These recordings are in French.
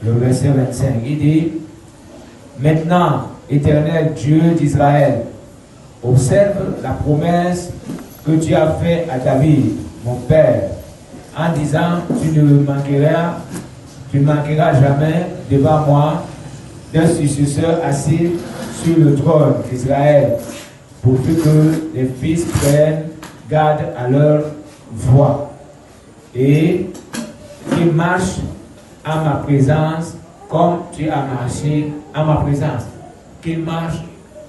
le verset 25. Il dit, maintenant, Éternel Dieu d'Israël, observe la promesse que tu as faite à David, mon père, en disant, tu ne manqueras jamais devant moi d'un successeur assis sur le trône d'Israël, pourvu que les fils prennent garde à leur voix et qu'ils marchent à ma présence comme tu as marché à ma présence. Qu'ils marchent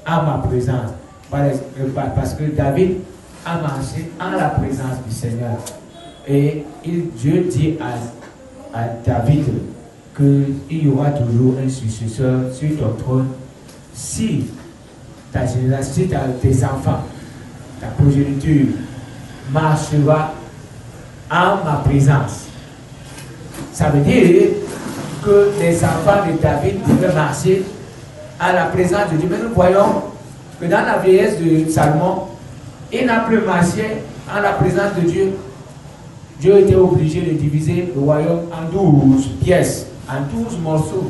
à ma présence. Parce que David a marché en la présence du Seigneur. Et Dieu dit à David qu'il y aura toujours un successeur sur ton trône si ta génération, si tes enfants, ta progéniture marchera en ma présence. Ça veut dire que les enfants de David devaient marcher à la présence de Dieu. Mais nous voyons que dans la vieillesse de Salomon, il n'a plus marché en la présence de Dieu. Dieu était obligé de diviser le royaume en 12 pièces, en 12 morceaux,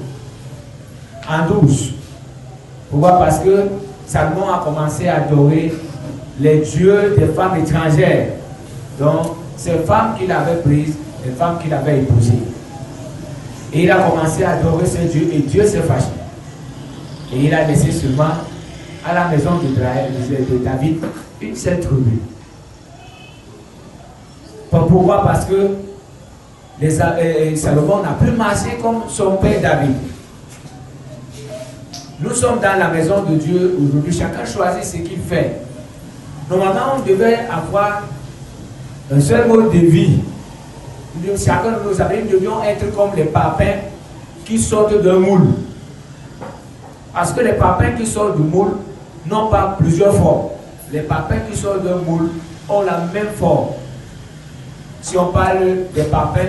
en 12. Pourquoi? Parce que Salomon a commencé à adorer les dieux des femmes étrangères. Donc, ces femmes qu'il avait prises, les femmes qu'il avait épousées. Et il a commencé à adorer ces dieux et Dieu s'est fâché. Et il a laissé seulement à la maison de David une seule tribu. Pourquoi? Parce que Salomon n'a plus marché comme son père David. Nous sommes dans la maison de Dieu aujourd'hui. Chacun choisit ce qu'il fait. Normalement, on devait avoir un seul mode de vie. Chacun de nous savons, nous devions être comme les papins qui sortent d'un moule. Parce que les papins qui sortent du moule n'ont pas plusieurs formes. Les papins qui sortent d'un moule ont la même forme. Si on parle des papins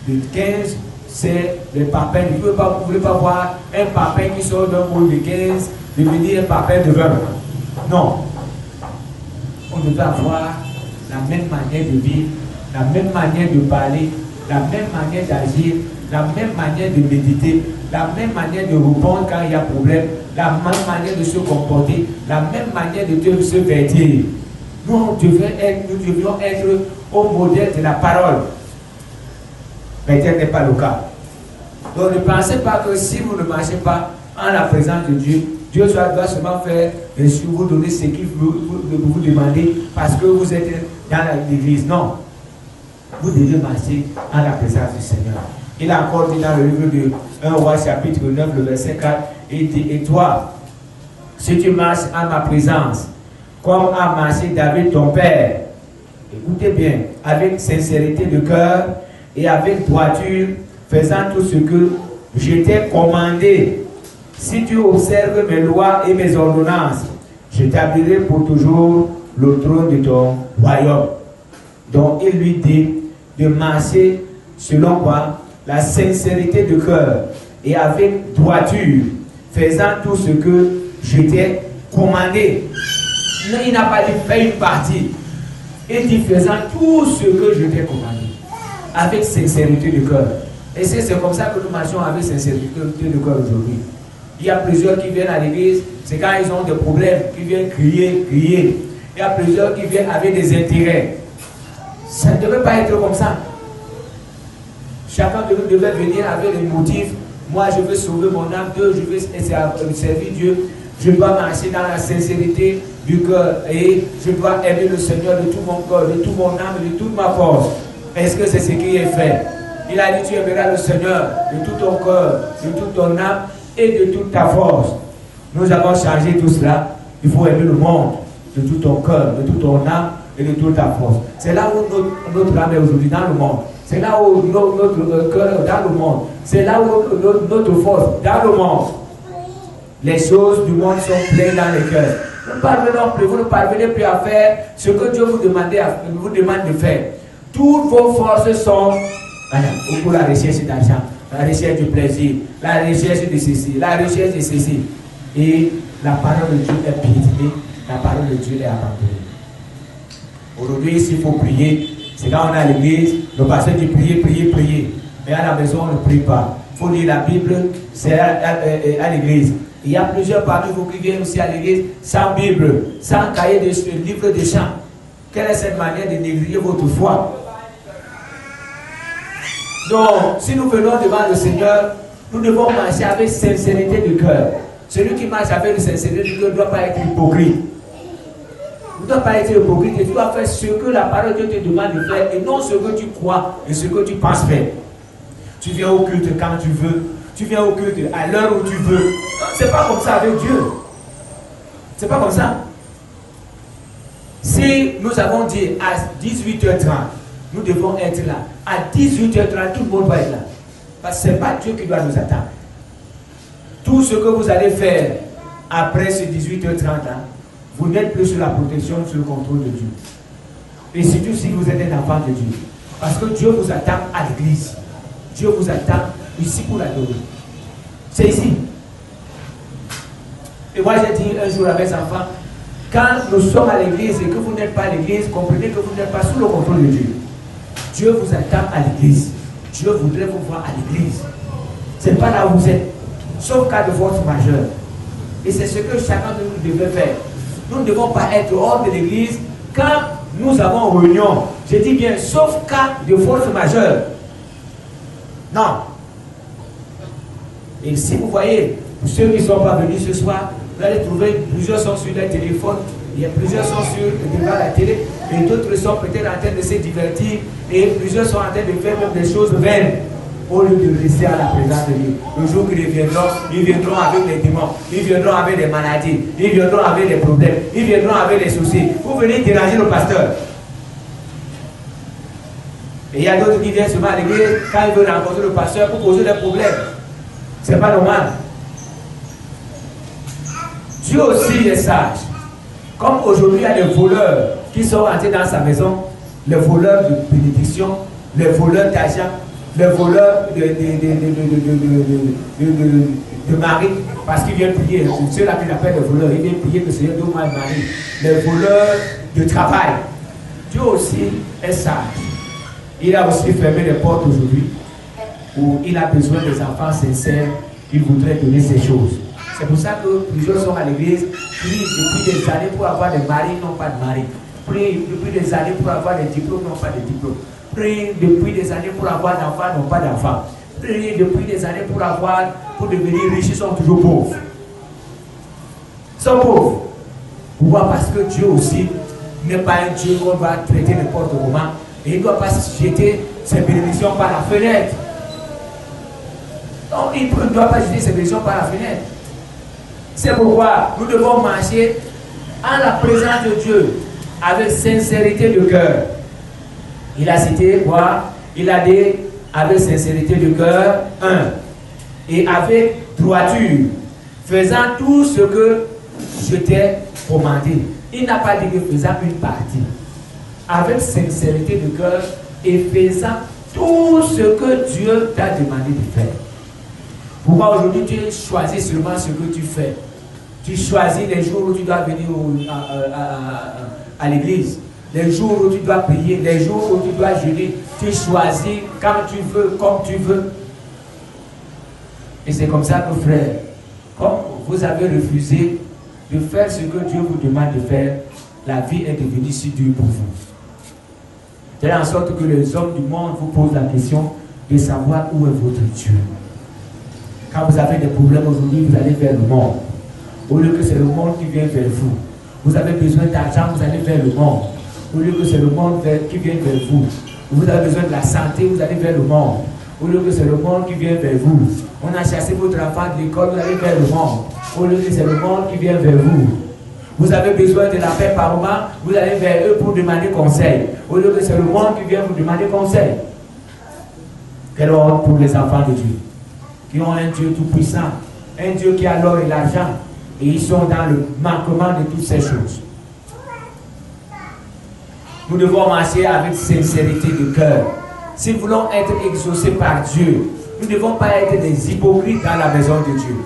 de 15, c'est les papins. Vous ne pouvez pas voir un papin qui sort d'un moule de 15 devenir un papin de 20. Non. On devait avoir la même manière de vivre, la même manière de parler, la même manière d'agir, la même manière de méditer, la même manière de répondre quand il y a problème, la même manière de se comporter, la même manière de se vêtir. Nous devions être au modèle de la parole. Mais tel n'est pas le cas. Donc ne pensez pas que si vous ne marchez pas en la présence de Dieu, Dieu doit seulement faire et vous donner ce qu'il vous demander parce que vous êtes dans l'église. Non. Vous devez marcher en la présence du Seigneur. Il a encore dit dans le livre de 1 Roi chapitre 9, le verset 4, il dit, et toi, si tu marches en ma présence, comme a marché David ton père, écoutez bien, avec sincérité de cœur et avec droiture, faisant tout ce que je t'ai commandé. Si tu observes mes lois et mes ordonnances, j'établirai pour toujours le trône de ton royaume. Donc il lui dit de marcher selon quoi? La sincérité de cœur et avec droiture, faisant tout ce que je t'ai commandé. Non, il n'a pas dit faire une partie. Il dit faisant tout ce que je t'ai commandé. Avec sincérité de cœur. Et c'est comme ça que nous marchons avec sincérité de cœur aujourd'hui. Il y a plusieurs qui viennent à l'église, c'est quand ils ont des problèmes, qui viennent crier. Il y a plusieurs qui viennent avec des intérêts. Ça ne devait pas être comme ça. Chacun de nous devait venir avec des motifs. Moi, je veux sauver mon âme. Dieu, je veux servir Dieu. Je dois marcher dans la sincérité du cœur. Et je dois aimer le Seigneur de tout mon cœur, de toute mon âme, de toute ma force. Est-ce que c'est ce qui est fait? Il a dit, tu aimeras le Seigneur de tout ton cœur, de toute ton âme et de toute ta force. Nous avons changé tout cela. Il faut aimer le monde de tout ton cœur, de toute ton âme et de toute ta force. C'est là où notre âme est aujourd'hui, dans le monde. C'est là où notre cœur est dans le monde. C'est là où notre force, dans le monde. Les choses du monde sont pleines dans les cœurs. Vous ne parvenez plus à faire ce que Dieu vous demande de faire. Toutes vos forces sont pour la recherche d'argent, la recherche du plaisir, la recherche de ceci, la recherche de ceci. Et la parole de Dieu est piétinée, la parole de Dieu est abandonnée. Aujourd'hui, s'il faut prier, c'est quand on est à l'église, le pasteur dit prier. Mais à la maison, on ne prie pas. il faut lire la Bible, c'est à l'église. Il y a plusieurs parmi vous qui viennent aussi à l'église sans Bible, sans cahier de livre de chant. Quelle est cette manière de négliger votre foi? Donc, si nous venons devant le Seigneur, nous devons marcher avec sincérité de cœur. Celui qui marche avec sincérité de cœur ne doit pas être hypocrite. Tu ne dois pas être hypocrite et tu dois faire ce que la parole de Dieu te demande de faire et non ce que tu crois et ce que tu penses faire. Tu viens au culte quand tu veux, tu viens au culte à l'heure où tu veux. C'est pas comme ça avec Dieu. C'est pas comme ça. Si nous avons dit à 18h30, nous devons être là. À 18h30, tout le monde va être là. Parce que ce n'est pas Dieu qui doit nous attendre. Tout ce que vous allez faire après ce 18h30, vous n'êtes plus sur la protection, sur le contrôle de Dieu. Et surtout si vous êtes un enfant de Dieu. Parce que Dieu vous attend à l'église. Dieu vous attend ici pour l'adorer. C'est ici. Et moi j'ai dit un jour à mes enfants, quand nous sommes à l'église et que vous n'êtes pas à l'église, comprenez que vous n'êtes pas sous le contrôle de Dieu. Dieu vous attend à l'église. Dieu voudrait vous voir à l'église. Ce n'est pas là où vous êtes. Sauf cas de force majeure. Et c'est ce que chacun de nous devait faire. Nous ne devons pas être hors de l'église quand nous avons réunion. Je dis bien, sauf cas de force majeure. Non. Et si vous voyez, pour ceux qui ne sont pas venus ce soir, vous allez trouver, plusieurs sont sur les téléphones, il y a plusieurs sont devant la télé, et d'autres sont peut-être en train de se divertir, et plusieurs sont en train de faire même des choses vaines, au lieu de rester à la présence de Dieu. Le jour qu'ils reviendront, ils viendront avec les démons, ils viendront avec des maladies, ils viendront avec des problèmes, ils viendront avec des soucis. Vous venez déranger le pasteur. Et il y a d'autres qui viennent souvent à l'église quand ils veulent rencontrer le pasteur pour poser des problèmes. C'est pas normal. Dieu aussi est sage. Comme aujourd'hui, il y a des voleurs qui sont entrés dans sa maison, les voleurs de bénédiction, les voleurs d'argent, les voleurs de mari, parce qu'ils viennent prier. Ceux-là qui l'appellent les voleurs, ils viennent prier que le Seigneur donne-moi un mari. Les voleurs de travail. Dieu aussi est sage. Il a aussi fermé les portes aujourd'hui où il a besoin des enfants sincères. Il voudrait donner ces choses. C'est pour ça que plusieurs sont à l'église, prient depuis des années pour avoir des maris, non pas de mari. Prient depuis des années pour avoir des diplômes, non pas de diplômes. Prient depuis des années pour avoir d'enfants, non pas d'enfants. Prient depuis des années pour devenir riches, ils sont toujours pauvres. Ils sont pauvres. Pourquoi? Parce que Dieu aussi n'est pas un Dieu qu'on va traiter n'importe comment. Et il ne doit pas jeter ses bénédictions par la fenêtre. Donc il ne doit pas jeter ses bénédictions par la fenêtre. C'est pourquoi nous devons marcher en la présence de Dieu avec sincérité de cœur. Il a cité quoi? Il a dit avec sincérité de cœur, et avec droiture, faisant tout ce que je t'ai commandé. Il n'a pas dit que faisant une partie. Avec sincérité de cœur et faisant tout ce que Dieu t'a demandé de faire. Pourquoi aujourd'hui tu choisis seulement ce que tu fais? Tu choisis les jours où tu dois venir à l'église, les jours où tu dois prier, les jours où tu dois jeûner. Tu choisis quand tu veux, comme tu veux. Et c'est comme ça que, frères, comme vous avez refusé de faire ce que Dieu vous demande de faire, la vie est devenue si dure pour vous. C'est en sorte que les hommes du monde vous posent la question de savoir où est votre Dieu. Quand vous avez des problèmes aujourd'hui, vous allez vers le monde. Au lieu que c'est le monde qui vient vers vous. Vous avez besoin d'argent, vous allez vers le monde. Au lieu que c'est le monde qui vient vers vous. Vous avez besoin de la santé, vous allez vers le monde. Au lieu que c'est le monde qui vient vers vous. On a chassé votre enfant de l'école, vous allez vers le monde. Au lieu que c'est le monde qui vient vers vous. Vous avez besoin de la paix par moment, vous allez vers eux pour demander conseil. Au lieu que c'est le monde qui vient vous demander conseil. Quelle honte pour les enfants de Dieu, qui ont un Dieu tout-puissant, un Dieu qui a l'or et l'argent, et ils sont dans le manquement de toutes ces choses. Nous devons marcher avec sincérité de cœur. Si nous voulons être exaucés par Dieu, nous ne devons pas être des hypocrites dans la maison de Dieu.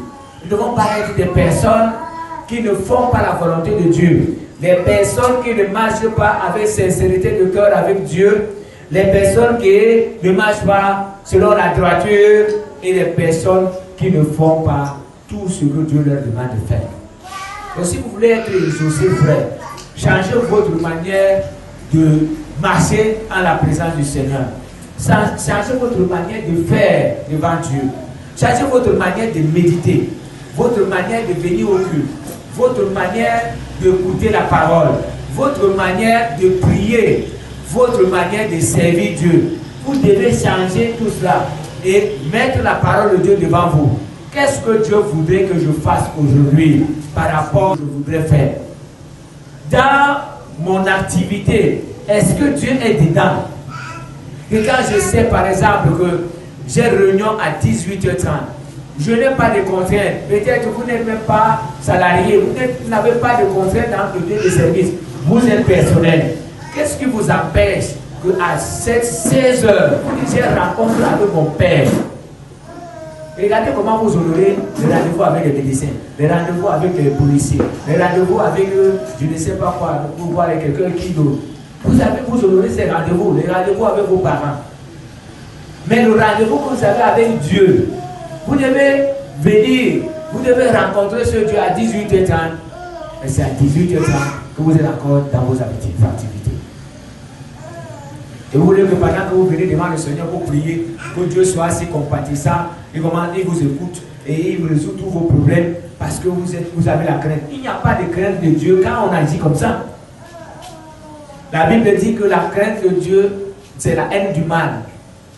Nous ne devons pas être des personnes qui ne font pas la volonté de Dieu. Les personnes qui ne marchent pas avec sincérité de cœur avec Dieu. Les personnes qui ne marchent pas selon la droiture et les personnes qui ne font pas tout ce que Dieu leur demande de faire. Donc si vous voulez être exaucé, frère, changez votre manière de marcher en la présence du Seigneur. Changez votre manière de faire devant Dieu. Changez votre manière de méditer, votre manière de venir au culte, votre manière d'écouter la parole, votre manière de prier, votre manière de servir Dieu. Vous devez changer tout cela et mettre la parole de Dieu devant vous. Qu'est-ce que Dieu voudrait que je fasse aujourd'hui par rapport à ce que je voudrais faire? Dans mon activité, est-ce que Dieu est dedans? Et quand je sais par exemple que j'ai réunion à 18h30, je n'ai pas de contraintes. Peut-être que vous n'êtes même pas salarié, vous n'avez pas de contraintes dans le lieu de service. Vous êtes personnel. Qu'est-ce qui vous empêche qu'à 16h, vous disiez rencontre avec mon père? Regardez comment vous honorez les rendez-vous avec les médecins, les rendez-vous avec les policiers, les rendez-vous avec je ne sais pas quoi, pour voir quelqu'un qui d'autre. Vous honorez ces rendez-vous, les rendez-vous avec vos parents. Mais le rendez-vous que vous avez avec Dieu, vous devez venir, vous devez rencontrer ce Dieu à 18h30. Et c'est à 18h30 que vous êtes encore dans vos activités. Et vous voulez que pendant que vous venez devant le Seigneur pour prier, que Dieu soit assez compatissant, et comment il vous écoute et il vous résout tous vos problèmes parce que vous avez la crainte. Il n'y a pas de crainte de Dieu quand on agit comme ça. La Bible dit que la crainte de Dieu, c'est la haine du mal.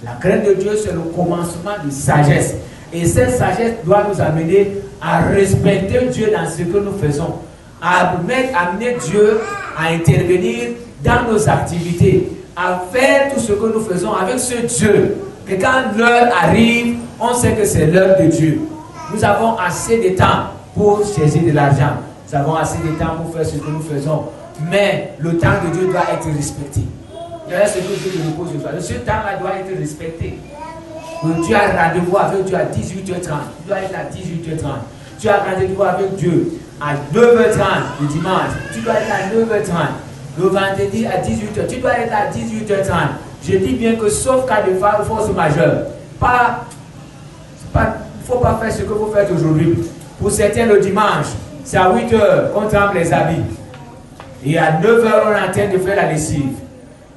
La crainte de Dieu, c'est le commencement de sagesse. Et cette sagesse doit nous amener à respecter Dieu dans ce que nous faisons, à amener Dieu à intervenir dans nos activités, à faire tout ce que nous faisons avec ce Dieu. Que quand l'heure arrive, on sait que c'est l'heure de Dieu. Nous avons assez de temps pour chercher de l'argent. Nous avons assez de temps pour faire ce que nous faisons. Mais le temps de Dieu doit être respecté. Voilà ce que Dieu nous pose aujourd'hui. Ce temps-là doit être respecté. Tu as rendez-vous avec Dieu à 18h30. Tu dois être à 18h30. Tu as rendez-vous avec Dieu à 9h30 le dimanche. Tu dois être à 9h30. Le vendredi à 18h. Tu dois être à 18h30. Je dis bien que sauf cas de force majeure, il ne faut pas faire ce que vous faites aujourd'hui. Pour certains, le dimanche, c'est à 8h qu'on trempe les habits. Et à 9h, on est en train de faire la lessive.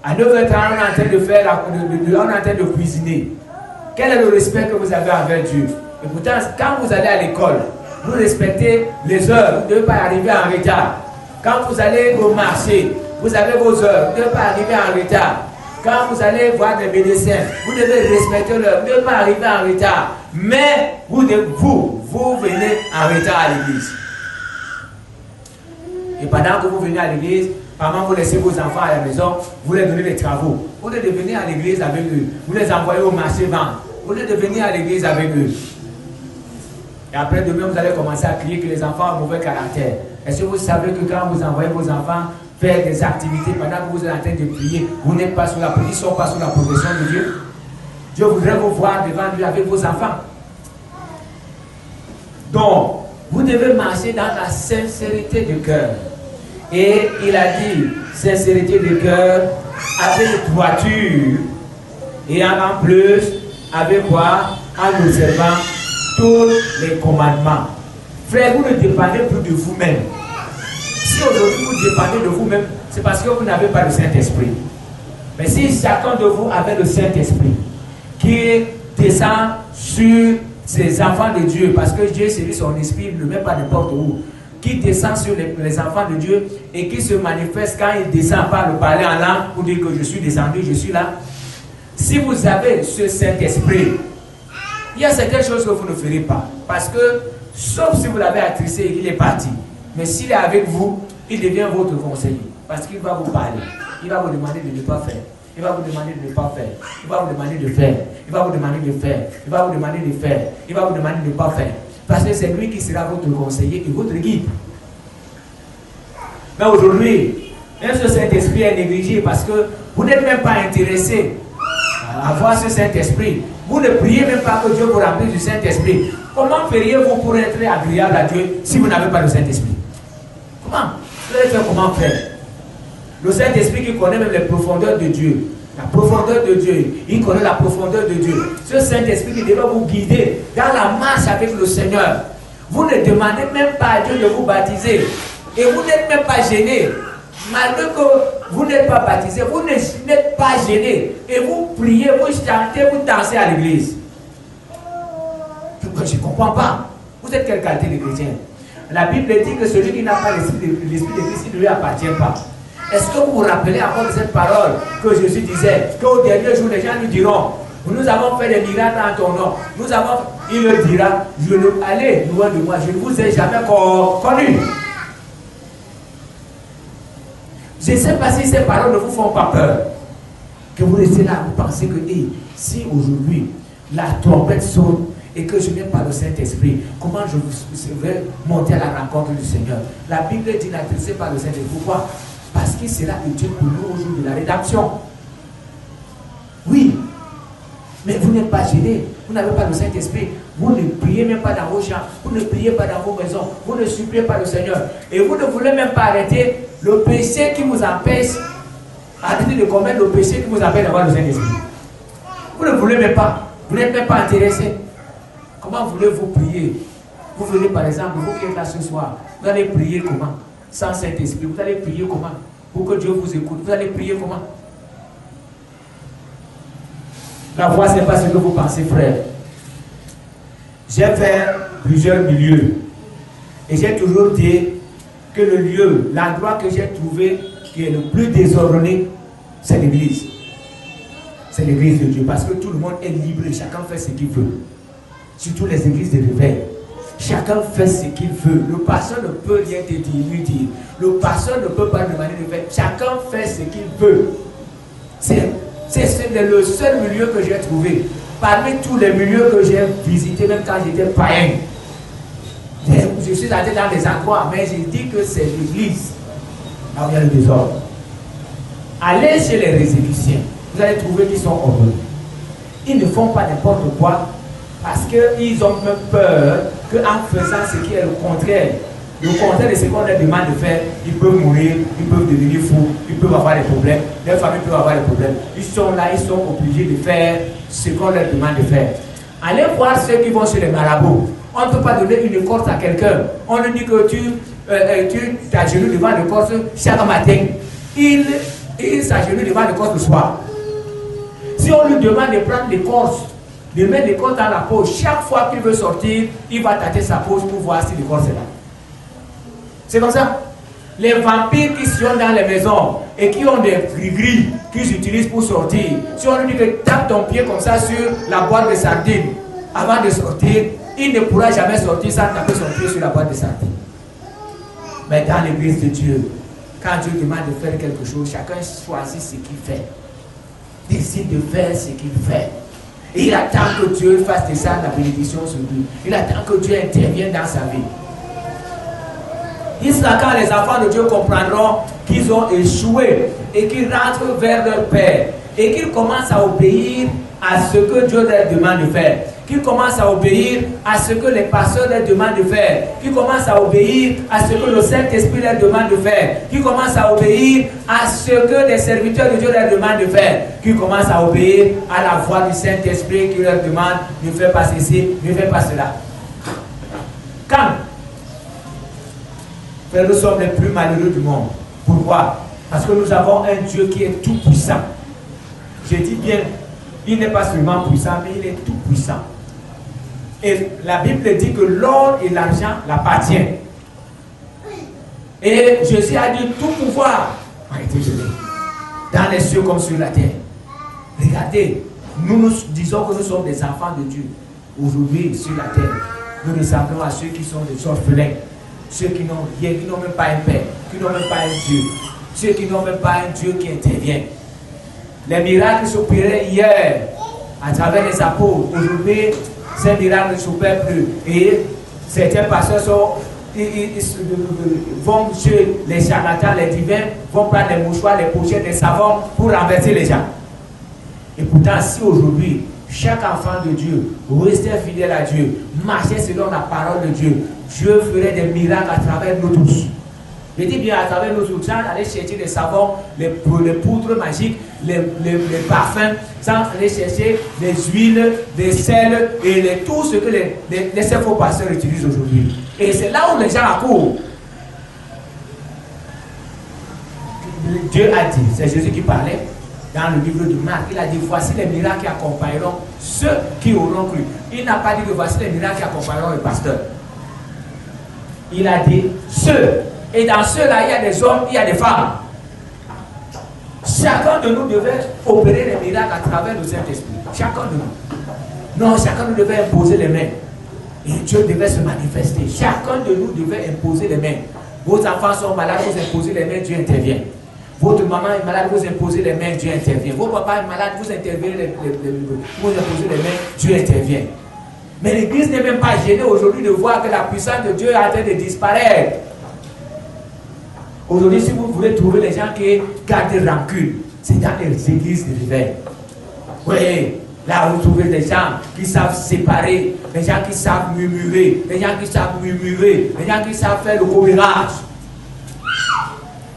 À 9h30, on est en train de faire on est en train de cuisiner. Quel est le respect que vous avez envers Dieu? Et pourtant, quand vous allez à l'école, vous respectez les heures. Vous ne devez pas arriver en retard. Quand vous allez au marché, vous avez vos heures. Vous ne devez pas arriver en retard. Quand vous allez voir des médecins, vous devez respecter l'heure. Vous ne devez pas arriver en retard. Mais vous venez en retard à l'église. Et pendant que vous venez à l'église, maman, vous laissez vos enfants à la maison, vous leur donnez des travaux. Vous devez venir à l'église avec eux. Vous les envoyez au marché vendre. Vous devez venir à l'église avec eux. Et après demain, vous allez commencer à crier que les enfants ont mauvais caractère. Est-ce que vous savez que quand vous envoyez vos enfants faire des activités pendant que vous êtes en train de prier, vous n'êtes pas sous la protection, pas sous la protection de Dieu? Dieu voudrait vous voir devant lui avec vos enfants. Donc, vous devez marcher dans la sincérité du cœur. Et il a dit, sincérité de cœur, avec droiture, et en plus, avec quoi? En observant tous les commandements. Frère, vous ne dépendez plus de vous-même. Si aujourd'hui vous dépendez de vous-même, c'est parce que vous n'avez pas le Saint-Esprit. Mais si chacun de vous avait le Saint-Esprit, qui descend sur ces enfants de Dieu, parce que Dieu, c'est lui son esprit, il ne le met pas n'importe où, qui descend sur les enfants de Dieu et qui se manifeste quand il descend par le parler en langue pour dire que je suis descendu, je suis là. Si vous avez ce Saint-Esprit, il y a certaines choses que vous ne ferez pas. Parce que, sauf si vous l'avez attristé et qu'il est parti, mais s'il est avec vous, il devient votre conseiller. Parce qu'il va vous parler. Il va vous demander de ne pas faire. Il va vous demander de ne pas faire. Il va vous demander de faire. Il va vous demander de faire. Il va vous demander de faire. Il va vous demander de ne pas faire. Parce que c'est lui qui sera votre conseiller et votre guide. Mais aujourd'hui, même ce Saint-Esprit est négligé parce que vous n'êtes même pas intéressé à avoir ce Saint-Esprit. Vous ne priez même pas que Dieu vous remplisse du Saint-Esprit. Comment feriez-vous pour être agréable à Dieu si vous n'avez pas le Saint-Esprit? Comment? Vous allez faire comment faire? Le Saint-Esprit qui connaît même les profondeurs de Dieu. La profondeur de Dieu. Il connaît la profondeur de Dieu. Ce Saint-Esprit qui devrait vous guider dans la marche avec le Seigneur. Vous ne demandez même pas à Dieu de vous baptiser. Et vous n'êtes même pas gêné. Malgré que vous n'êtes pas baptisé, vous n'êtes pas gêné. Et vous priez, vous chantez, vous dansez à l'église. Je ne comprends pas. Vous êtes quelle qualité de chrétien? La Bible dit que celui qui n'a pas l'esprit de Christ, il ne lui appartient pas. Est-ce que vous vous rappelez encore de cette parole que Jésus disait qu'au dernier jour, les gens lui diront, nous avons fait des miracles en ton nom. Il leur dira, allez loin de moi, je ne vous ai jamais connu. Je ne sais pas si ces paroles ne vous font pas peur. Que vous restez là, vous pensez que si aujourd'hui la trompette sonne et que je n'ai pas le Saint-Esprit, comment je vais monter à la rencontre du Seigneur? La Bible dit n'adressez pas le Saint-Esprit. Pourquoi? Parce qu'il sera utile pour nous au jour de la rédemption. Oui, mais vous n'êtes pas gêné, vous n'avez pas le Saint-Esprit, vous ne priez même pas dans vos champs, vous ne priez pas dans vos maisons, vous ne suppliez pas le Seigneur, et vous ne voulez même pas arrêter le péché qui vous empêche, arrêtez de commettre le péché qui vous empêche d'avoir le Saint-Esprit. Vous ne voulez même pas, vous n'êtes même pas intéressé. Comment voulez-vous prier? Vous venez par exemple, vous qui êtes là ce soir, vous allez prier comment? Sans Saint-Esprit, vous allez prier comment? Pour que Dieu vous écoute, vous allez prier comment? La foi, ce n'est pas ce que vous pensez, frère. J'ai fait plusieurs milieux. Et j'ai toujours dit que le lieu, l'endroit que j'ai trouvé qui est le plus désordonné, c'est l'église. C'est l'église de Dieu. Parce que tout le monde est libre et chacun fait ce qu'il veut. Surtout les églises de réveil. Chacun fait ce qu'il veut. Le pasteur ne peut rien te dire. Le pasteur ne peut pas demander de faire. Chacun fait ce qu'il veut. C'est le seul milieu que j'ai trouvé. Parmi tous les milieux que j'ai visités, même quand j'étais païen. Je suis allé dans des endroits, mais j'ai dit que c'est l'église. Là où il y a le désordre. Allez chez les résécutions. Vous allez trouver qu'ils sont heureux. Ils ne font pas n'importe quoi. Parce qu'ils ont même peur qu'en faisant ce qui est le contraire de ce qu'on leur demande de faire, ils peuvent mourir, ils peuvent devenir fous, ils peuvent avoir des problèmes, leurs familles peuvent avoir des problèmes. Ils sont là, ils sont obligés de faire ce qu'on leur demande de faire. Allez voir ceux qui vont chez les marabouts. On ne peut pas donner une écorce à quelqu'un. On lui dit que tu t'agenouilles devant l'écorce chaque matin. Il s'agenouille devant l'écorce le soir. Si on lui demande de prendre l'écorce, de mettre l'écorce dans la poche, chaque fois qu'il veut sortir, il va tâter sa poche pour voir si l'écorce est là. C'est comme ça. Les vampires qui sont dans les maisons et qui ont des gris-gris qu'ils utilisent pour sortir, si on lui dit que tape ton pied comme ça sur la boîte de sardines avant de sortir, il ne pourra jamais sortir sans taper son pied sur la boîte de sardines. Mais dans l'église de Dieu, quand Dieu demande de faire quelque chose, chacun choisit ce qu'il fait. Décide de faire ce qu'il fait. Et il attend que Dieu fasse de ça la bénédiction sur lui. Il attend que Dieu intervienne dans sa vie. Il sera quand les enfants de Dieu comprendront qu'ils ont échoué et qu'ils rentrent vers leur Père et qu'ils commencent à obéir à ce que Dieu leur demande de faire. Qu'ils commencent à obéir à ce que les pasteurs leur demandent de faire. Qu'ils commencent à obéir à ce que le Saint-Esprit leur demande de faire. Qu'ils commencent à obéir à ce que les serviteurs de Dieu leur demandent de faire. Qu'ils commencent à obéir à la voix du Saint-Esprit qui leur demande ne fais pas ceci, ne fais pas cela. Quand nous sommes les plus malheureux du monde. Pourquoi? Parce que nous avons un Dieu qui est tout puissant. Je dis bien, il n'est pas seulement puissant, mais il est tout puissant. Et la Bible dit que l'or et l'argent l'appartiennent. Et Jésus a dit tout pouvoir a été donné dans les cieux comme sur la terre. Regardez, nous disons que nous sommes des enfants de Dieu. Aujourd'hui, sur la terre, nous ressemblons à ceux qui sont des orphelins. Ceux qui n'ont rien, qui n'ont même pas un père, qui n'ont même pas un Dieu, ceux qui n'ont même pas un Dieu qui intervient. Les miracles s'opéraient hier à travers les apôtres. Aujourd'hui, ces miracles ne s'opèrent plus. Et certains pasteurs vont chez les charlatans, les divins, vont prendre les mouchoirs, les pochettes, les savons pour renverser les gens. Et pourtant, si aujourd'hui, chaque enfant de Dieu restait fidèle à Dieu, marchait selon la parole de Dieu, Dieu ferait des miracles à travers nous tous. Je dis bien à travers nos outils, aller chercher les savons, les poudres magiques, les parfums, sans aller chercher les huiles, les sels et tout ce que les faux pasteurs utilisent aujourd'hui. Et c'est là où les gens accourent. Dieu a dit, c'est Jésus qui parlait dans le livre de Marc, il a dit voici les miracles qui accompagneront ceux qui auront cru. Il n'a pas dit que voici les miracles qui accompagneront le pasteur. Il a dit ceux. Et dans ceux-là, il y a des hommes, il y a des femmes. Chacun de nous devait opérer les miracles à travers le Saint-Esprit. Chacun de nous. Non, chacun de nous devait imposer les mains. Et Dieu devait se manifester. Chacun de nous devait imposer les mains. Vos enfants sont malades, vous imposez les mains, Dieu intervient. Votre maman est malade, vous imposez les mains, Dieu intervient. Votre papa est malade, vous intervenez, vous imposez les mains, Dieu intervient. Mais l'Église n'est même pas gênée aujourd'hui de voir que la puissance de Dieu est en train de disparaître. Aujourd'hui, si vous voulez trouver les gens qui gardent rancune, c'est dans les églises de réveil. Oui, là vous trouvez des gens qui savent séparer, des gens qui savent murmurer, des gens qui savent murmurer, des gens qui savent faire le commérage.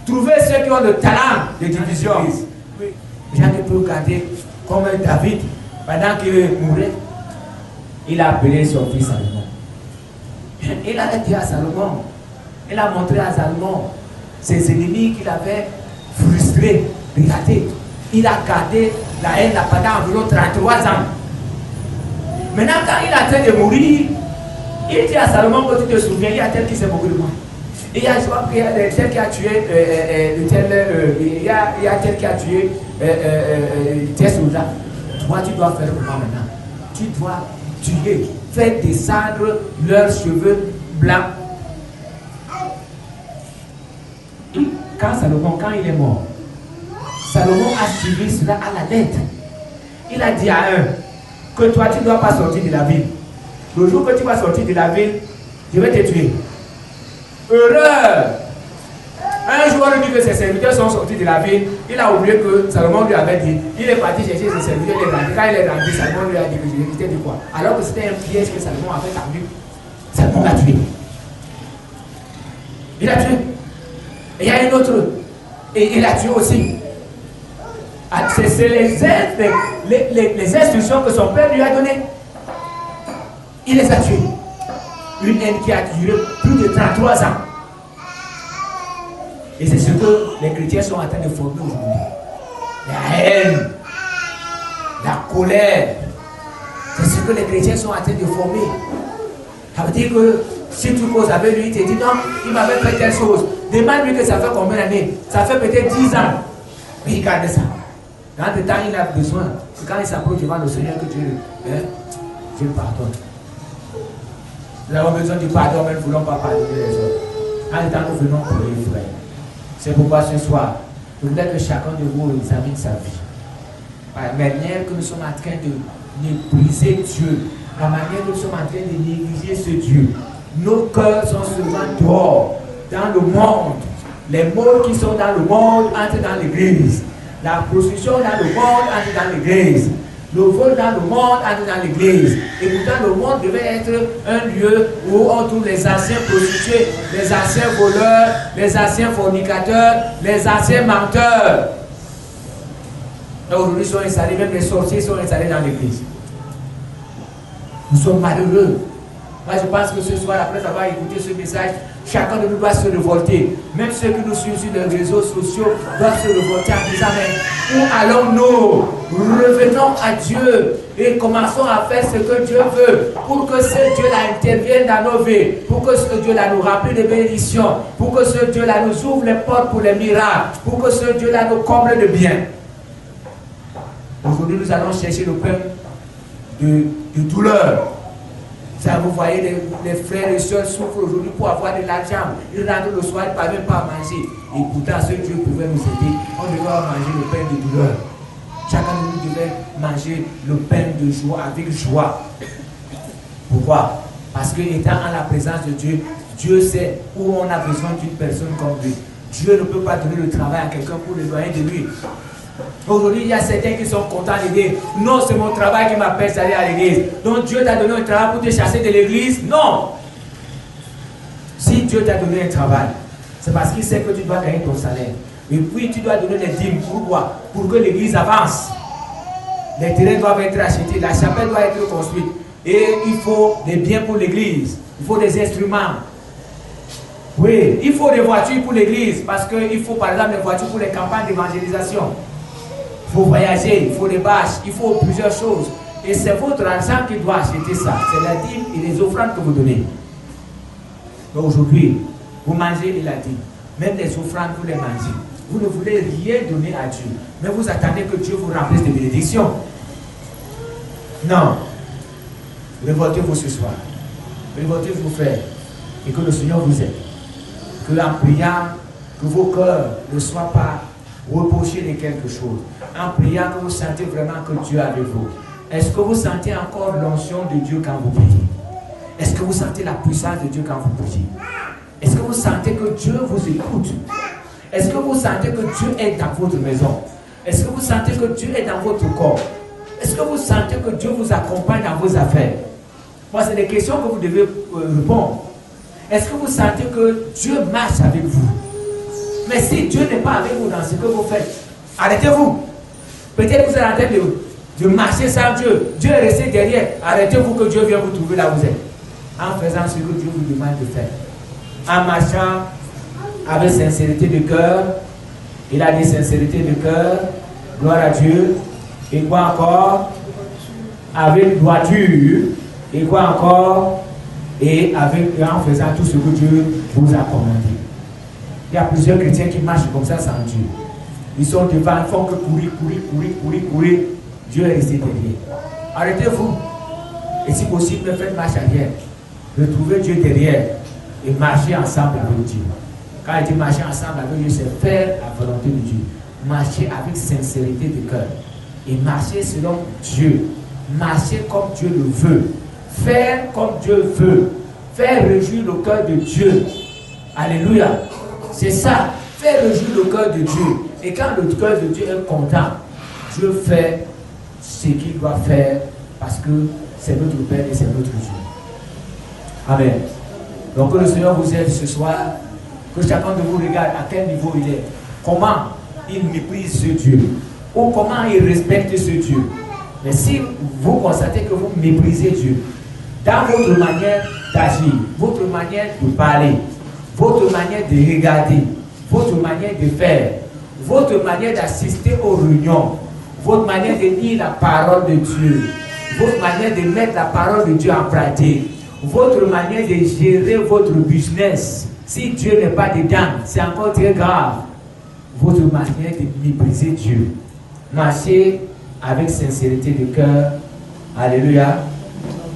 Trouvez ceux qui ont le talent de division. Oui. Les gens qui peuvent garder comme David, pendant qu'il mourait, il a appelé son fils Salomon. Il a dit à Salomon, il a montré à Salomon ses ennemis qu'il avait frustrés. Regardez, il a gardé la haine pendant environ 33 ans. Maintenant, quand il est en train de mourir, il dit à Salomon, quand tu te souviens, il y a tel qui s'est moqué de moi. Il y a tel qui a tué il y a tel qui a tué tes soldats. Toi, tu dois faire pour moi maintenant. Tu dois tuer, faire descendre leurs cheveux blancs. Quand il est mort, Salomon a suivi cela à la lettre. Il a dit à un que toi tu ne dois pas sortir de la ville. Le jour que tu vas sortir de la ville, je vais te tuer. Heureux! Un jour, il dit que ses serviteurs sont sortis de la ville. Il a oublié que Salomon lui avait dit. Il est parti chercher ses serviteurs. Quand il est rentré, Salomon lui a dit que je vais te quoi. Alors que c'était un piège que Salomon avait tendu. Salomon l'a tué. Il a tué. Et il y a une autre. Et il a tué aussi. C'est les instructions que son père lui a données. Il les a tués. Une haine qui a duré plus de 33 ans. Et c'est ce que les chrétiens sont en train de former aujourd'hui. La haine, la colère. C'est ce que les chrétiens sont en train de former. Ça veut dire que si tu causes avec lui, il te dit non, il m'avait fait telle chose. Demande-lui que ça fait combien d'années. Ça fait peut-être 10 ans. Mais il garde ça. Dans le temps, il a besoin. C'est quand il s'approche devant le Seigneur que Dieu le pardonne. Nous avons besoin du pardon, mais nous ne voulons pas pardonner les autres. En même temps, nous venons prier, frère. C'est pourquoi ce soir, je voudrais que chacun de vous examine sa vie. Par la manière que nous sommes en train de briser Dieu, la manière que nous sommes en train de négliger ce Dieu. Nos cœurs sont souvent dehors, dans le monde. Les mots qui sont dans le monde entrent dans l'église. La prostitution dans le monde entre dans l'église. Le vol dans le monde entre dans l'église. Et pourtant, le monde devait être un lieu où on trouve les anciens prostitués, les anciens voleurs, les anciens fornicateurs, les anciens menteurs. Et aujourd'hui, ils sont installés, même les sorciers sont installés dans l'église. Nous sommes malheureux. Moi, je pense que ce soir, après avoir écouté ce message, chacun de nous doit se révolter. Même ceux qui nous suivent sur les réseaux sociaux doivent se révolter en disant, mais où allons-nous? Revenons à Dieu et commençons à faire ce que Dieu veut pour que ce Dieu-là intervienne dans nos vies, pour que ce Dieu-là nous remplisse de bénédictions, pour que ce Dieu-là nous ouvre les portes pour les miracles, pour que ce Dieu-là nous comble de bien. Aujourd'hui, nous allons chercher le pain de douleur. Ça, vous voyez, les frères et sœurs souffrent aujourd'hui pour avoir de l'argent. Ils rentrent le soir, ils ne parviennent même pas à manger. Et pourtant, ce Dieu pouvait nous aider. On devait manger le pain de douleur. Chacun de nous devait manger le pain de joie avec joie. Pourquoi? Parce que étant en la présence de Dieu, Dieu sait où on a besoin d'une personne comme lui. Dieu ne peut pas donner le travail à quelqu'un pour l'éloigner de lui. Aujourd'hui, il y a certains qui sont contents de dire non, c'est mon travail qui m'appelle d'aller à l'église. Donc Dieu t'a donné un travail pour te chasser de l'église? Non. Si Dieu t'a donné un travail, C'est parce qu'il sait que tu dois gagner ton salaire. Et puis tu dois donner des dîmes. Pourquoi? Pour que l'église avance. Les terrains doivent être achetés, la chapelle doit être construite. Et il faut des biens pour l'église. Il faut des instruments. Oui, il faut des voitures pour l'église. Parce qu'il faut par exemple des voitures pour les campagnes d'évangélisation. Il faut voyager, il faut des bâches, il faut plusieurs choses. Et c'est votre argent qui doit acheter ça. C'est la dîme et les offrandes que vous donnez. Donc aujourd'hui, vous mangez il a dit. Même les offrandes, vous les mangez. Vous ne voulez rien donner à Dieu. Mais vous attendez que Dieu vous remplisse de bénédictions. Non. Révoltez-vous ce soir. Révoltez-vous, frère. Et que le Seigneur vous aide. Que en priant, que vos cœurs ne soient pas reprochés de quelque chose. En priant, que vous sentez vraiment que Dieu est avec vous. Est-ce que vous sentez encore l'onction de Dieu quand vous priez? Est-ce que vous sentez la puissance de Dieu quand vous priez? Est-ce que vous sentez que Dieu vous écoute? Est-ce que vous sentez que Dieu est dans votre maison? Est-ce que vous sentez que Dieu est dans votre corps? Est-ce que vous sentez que Dieu vous accompagne dans vos affaires? Moi, c'est des questions que vous devez répondre. Est-ce que vous sentez que Dieu marche avec vous? Mais si Dieu n'est pas avec vous dans ce que vous faites, arrêtez-vous. Peut-être que vous êtes en train de marcher sans Dieu. Dieu est resté derrière. Arrêtez-vous que Dieu vienne vous trouver là où vous êtes. En faisant ce que Dieu vous demande de faire. En marchant avec sincérité de cœur. Il a dit sincérité de cœur. Gloire à Dieu. Et quoi encore? Avec droiture. Et quoi encore? Et en faisant tout ce que Dieu vous a commandé. Il y a plusieurs chrétiens qui marchent comme ça sans Dieu. Ils sont devant, ils font que courir. Dieu est resté derrière. Arrêtez-vous. Et si possible, faites marche arrière. Retrouvez Dieu derrière. Et marchez ensemble avec Dieu. Quand il dit marcher ensemble avec Dieu, c'est faire la volonté de Dieu. Marcher avec sincérité de cœur. Et marcher selon Dieu. Marcher comme Dieu le veut. Faire comme Dieu veut. Faire réjouir le cœur de Dieu. Alléluia. C'est ça. Faire réjouir le cœur de Dieu. Et quand le cœur de Dieu est content, Dieu fait ce qu'il doit faire parce que c'est notre Père et c'est notre Dieu. Amen. Donc que le Seigneur vous aide ce soir. Que chacun de vous regarde à quel niveau il est. Comment il méprise ce Dieu. Ou comment il respecte ce Dieu. Mais si vous constatez que vous méprisez Dieu, dans votre manière d'agir, votre manière de parler, votre manière de regarder, votre manière de faire, votre manière d'assister aux réunions, votre manière de lire la parole de Dieu, votre manière de mettre la parole de Dieu en pratique, votre manière de gérer votre business, si Dieu n'est pas dedans, c'est encore très grave. Votre manière de mépriser Dieu. Marchez avec sincérité de cœur, alléluia,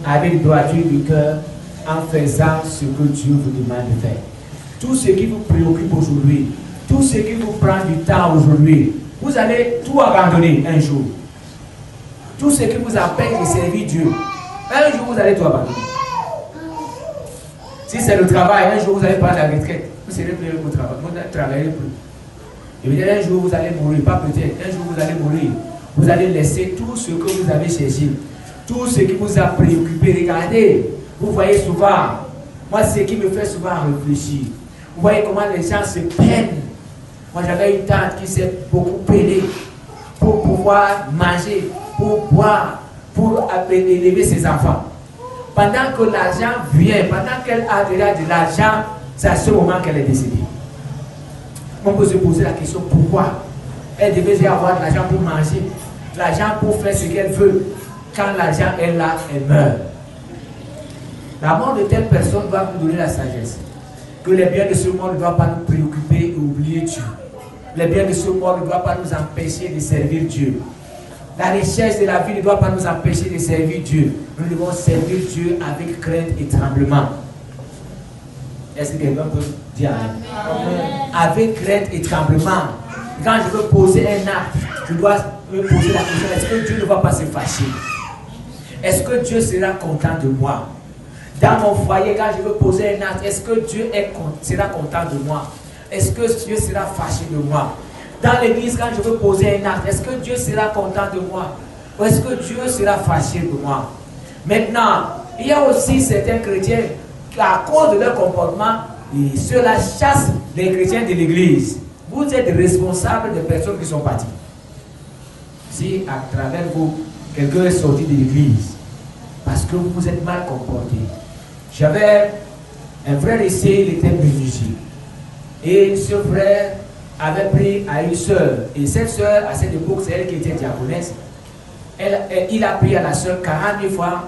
avec droiture du cœur, en faisant ce que Dieu vous demande de faire. Tout ce qui vous préoccupe aujourd'hui, tout ce qui vous prend du temps aujourd'hui, vous allez tout abandonner un jour. Tout ce qui vous empêche de servir Dieu, un jour vous allez tout abandonner. Si c'est le travail, un jour vous allez prendre la retraite, vous ne serez plus au travail, vous ne travaillerez plus. Et peut-être un jour vous allez mourir, pas peut-être, un jour vous allez mourir. Vous allez laisser tout ce que vous avez cherché, tout ce qui vous a préoccupé. Regardez, vous voyez souvent, moi ce qui me fait souvent réfléchir, vous voyez comment les gens se peinent. Moi j'avais une tante qui s'est beaucoup peinée pour pouvoir manger, pour boire, pour élever ses enfants. Pendant que l'argent vient, pendant qu'elle a déjà de l'argent, c'est à ce moment qu'elle est décédée. On peut se poser la question, pourquoi? Elle devait déjà avoir de l'argent pour manger, de l'argent pour faire ce qu'elle veut. Quand l'argent est là, elle meurt. La mort de telle personne doit nous donner la sagesse. Que les biens de ce monde ne doivent pas nous préoccuper et oublier Dieu. Les biens de ce monde ne doivent pas nous empêcher de servir Dieu. La richesse de la vie ne doit pas nous empêcher de servir Dieu. Nous devons servir Dieu avec crainte et tremblement. Est-ce que quelqu'un peut dire Amen? Avec crainte et tremblement. Quand je veux poser un acte, je dois me poser la question, est-ce que Dieu ne va pas se fâcher? Est-ce que Dieu sera content de moi? Dans mon foyer, quand je veux poser un acte, est-ce que Dieu sera content de moi? Est-ce que Dieu sera fâché de moi? Dans l'église, quand je veux poser un acte, est-ce que Dieu sera content de moi? Ou est-ce que Dieu sera fâché de moi? Maintenant, il y a aussi certains chrétiens qui, à cause de leur comportement, et ceux-là chassent les chrétiens de l'église. Vous êtes responsables des personnes qui sont parties. Si à travers vous, quelqu'un est sorti de l'église, parce que vous vous êtes mal comporté. J'avais un frère ici, il était musicien. Et ce frère avait pris à une sœur. Et cette sœur, à cette époque, c'est elle qui était diaconesse. Il a pris à la sœur 40 000 francs